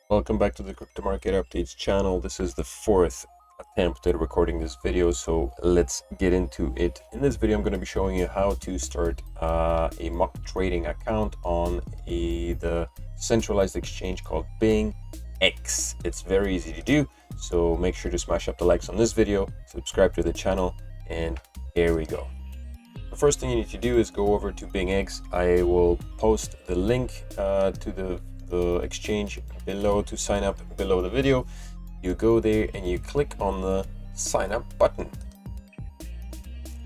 Welcome back to the Crypto Market Updates channel. This is the fourth attempt at recording this video, so let's get into it. In this video, I'm going to be showing you how to start a mock trading account on the centralized exchange called BingX. It's very easy to do, so make sure to smash up the likes on this video, subscribe to the channel, and here we go. The first thing you need to do is go over to BingX. I will post the link to the exchange below to sign up below the video. You go there and you click on the sign up button.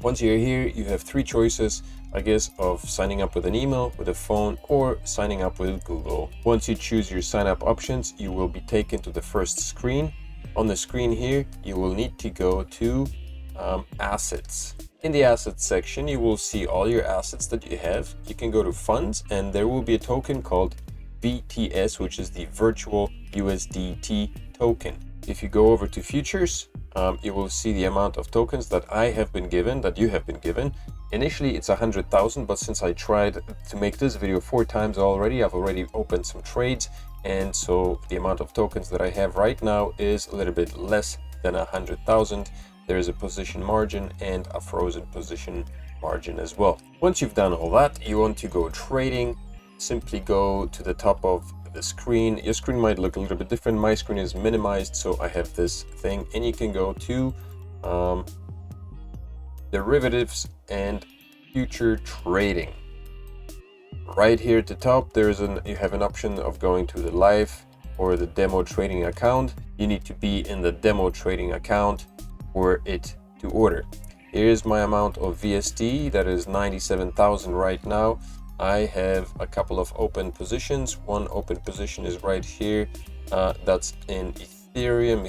Once you're here, you have three choices, I guess, of signing up with an email, with a phone, or signing up with Google. Once you choose your sign up options, you will be taken to the first screen. On the screen here, you will need to go to assets. In the assets section, you will see all your assets that you have. You can go to funds and there will be a token called VTS, which is the virtual USDT token. If you go over to futures, you will see the amount of tokens that I have been given, that you have been given. Initially it's 100,000, but since I tried to make this video 4 times already, I've already opened some trades, and so the amount of tokens that I have right now is a little bit less than 100,000. There is a position margin and a frozen position margin as well. Once you've done all that, you want to go trading. Simply go to the top of the screen. Your screen might look a little bit different. My screen is minimized, so I have this thing, and you can go to derivatives and future trading. Right here at the top, you have an option of going to the live or the demo trading account. You need to be in the demo trading account for it to order. Here's my amount of VST, that is 97,000 right now. I have a couple of open positions. One open position is right here, that's in Ethereum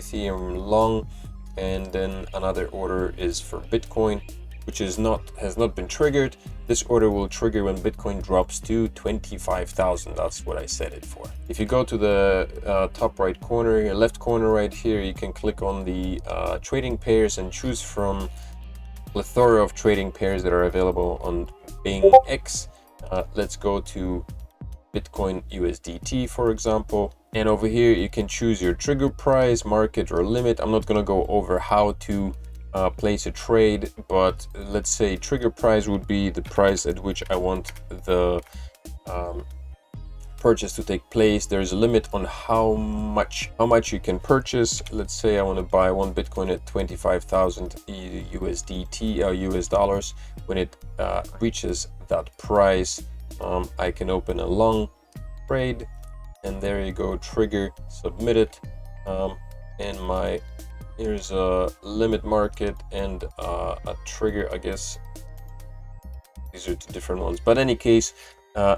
long, and then another order is for Bitcoin, which has not been triggered. This order will trigger when Bitcoin drops to 25,000. That's what I set it for. If you go to the top right corner, left corner right here, you can click on the trading pairs and choose from plethora of trading pairs that are available on BingX. Let's go to Bitcoin USDT, for example, and over here you can choose your trigger price, market, or limit. I'm not going to go over how to place a trade, but let's say trigger price would be the price at which I want the purchase to take place. There's a limit on how much you can purchase. Let's say I want to buy one Bitcoin at 25,000 USDT US dollars. When it reaches that price, I can open a long trade, and there you go, trigger, submit it, and here's a limit market and a trigger. I guess these are two different ones, but in any case,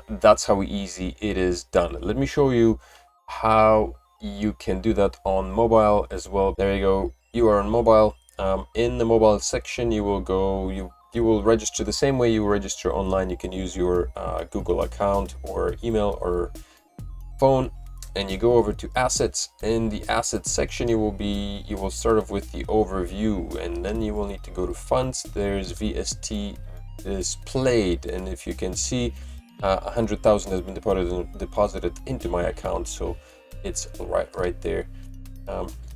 that's how easy it is done. Let me show you how you can do that on mobile as well. There you go, you are on mobile. In the mobile section, you will register the same way you register online. You can use your Google account or email or phone, and you go over to assets. In the assets section, you will start off with the overview, and then you will need to go to funds. There's VST displayed, and if you can see, 100,000 has been deposited into my account, so it's right there.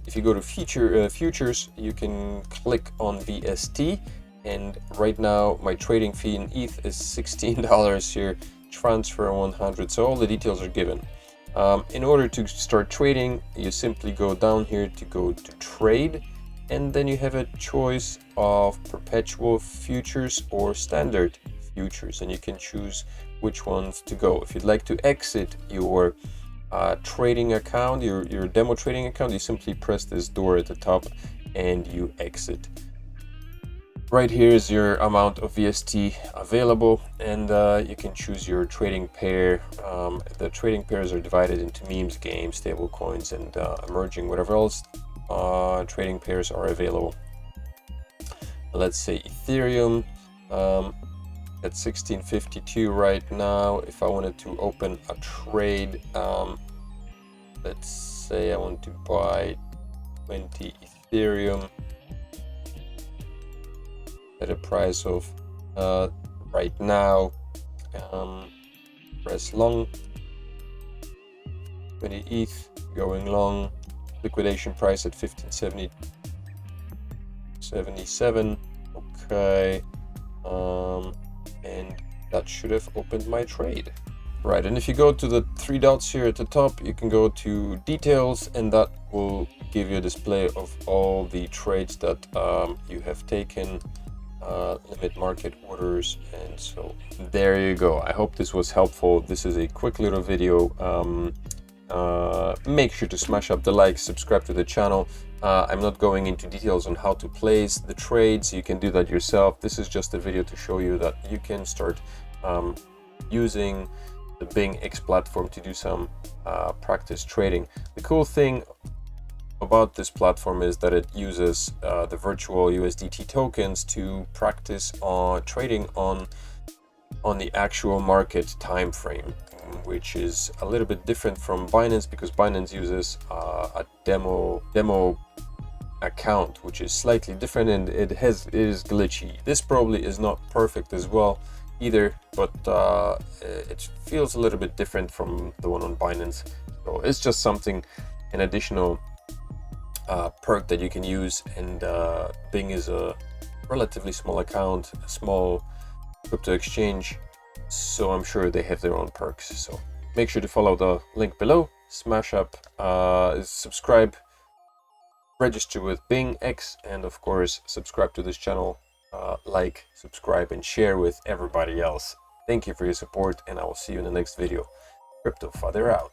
If you go to futures, you can click on VST, and right now my trading fee in ETH is $16 here, transfer 100, so all the details are given. In order to start trading, you simply go down here to go to trade, and then you have a choice of perpetual futures or standard futures, and you can choose which ones to go. If you'd like to exit your trading account, your demo trading account, you simply press this door at the top and you exit. Right here is your amount of VST available, and you can choose your trading pair. The trading pairs are divided into memes, games, stable coins, and emerging, whatever else trading pairs are available. Let's say Ethereum at 1652 right now. If I wanted to open a trade, let's say I want to buy 20 Ethereum at a price of right now, press long, 20 ETH going long. Liquidation price at 15.77. Okay. And that should have opened my trade. Right, and if you go to the three dots here at the top, you can go to details, and that will give you a display of all the trades that you have taken, limit market orders, and so there you go. I hope this was helpful. This is a quick little video. Make sure to smash up the like, subscribe to the channel. I'm not going into details on how to place the trades. You can do that yourself. This is just a video to show you that you can start using the BingX platform to do some practice trading. The cool thing about this platform is that it uses the virtual USDT tokens to practice on trading on the actual market time frame, which is a little bit different from Binance, because Binance uses a demo account, which is slightly different, and it is glitchy. This probably is not perfect as well either, but it feels a little bit different from the one on Binance. So it's just something, an additional perk that you can use. And Bing is a relatively small account, a small crypto exchange, so I'm sure they have their own perks. So make sure to follow the link below, smash up, subscribe, register with BingX, and of course subscribe to this channel. Like, subscribe, and share with everybody else. Thank you for your support, and I will see you in the next video. Crypto Father out.